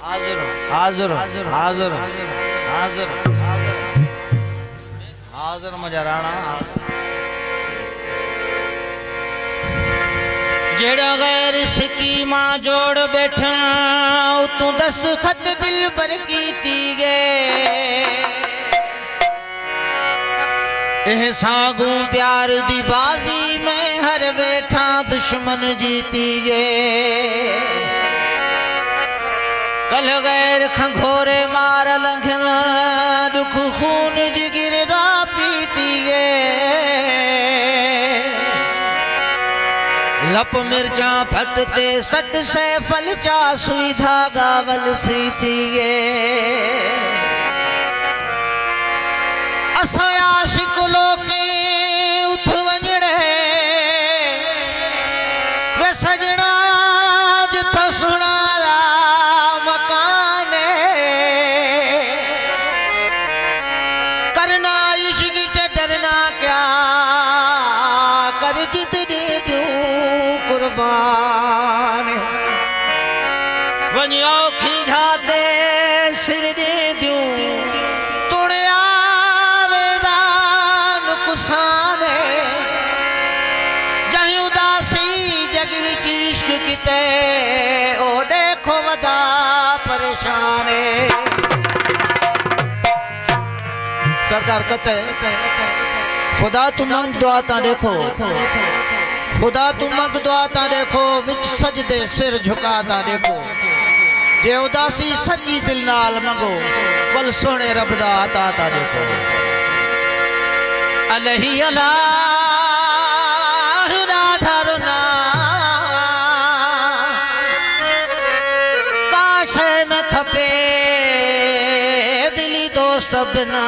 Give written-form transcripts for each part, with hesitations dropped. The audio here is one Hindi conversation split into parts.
हाजिर हाजिर हाजिर हाजिर हाजिर मजराना जेड़ा गैर सिकी मां जोड़ बैठा तू दस्तखत दिल पर कीती गे सागू प्यार दी बाजी में हर बैठा दुश्मन जीती गे कल गैर खंघोरे मार लंघन दुख खून जिगिरदा पीती गे लप मिर्चा फटते सट से फलचा सुई धागा वल सीती गे असा आशिक लोके उठ वञड़े वे सजना जिथो सुनारा मकाने करना इश्क से डरना क्या कर जिद दे दूं कुर्बान वञो खींचाते सिर दे दूं ओ देखो वदा परेशान सरकार कहते खुदा तू मंग दुआ ता देखो खुदा तू मंग दुआ ता देखो विच सजदे सिर झुकाता देखो जे उदासी सच्ची दिल नाल मंगो वल सोने रब दा अता ता देखो अलही अला न खपे दिली दोस्त बिना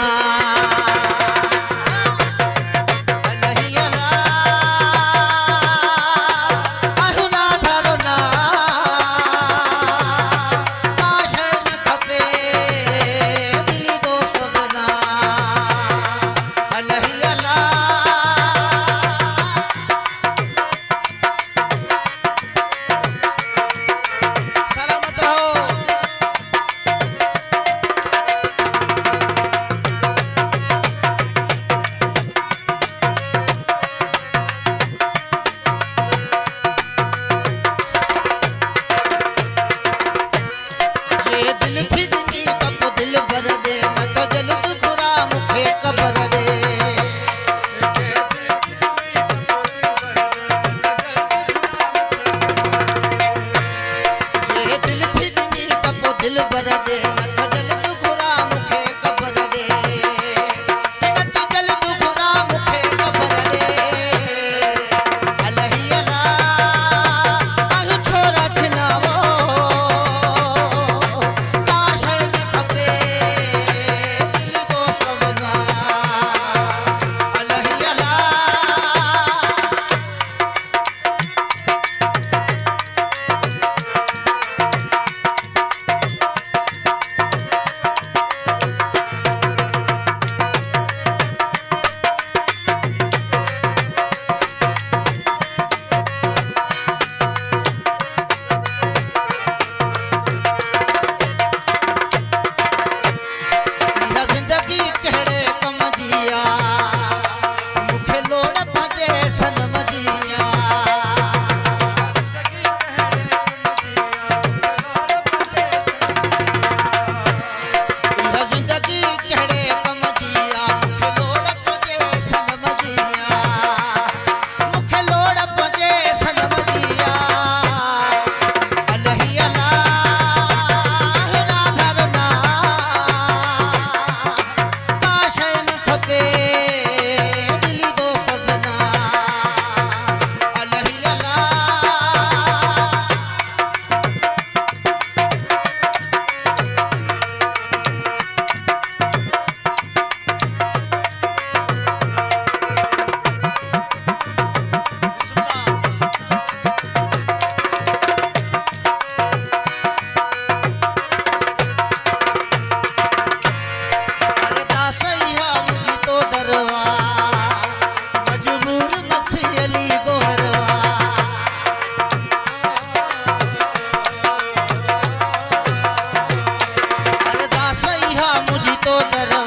तो डरो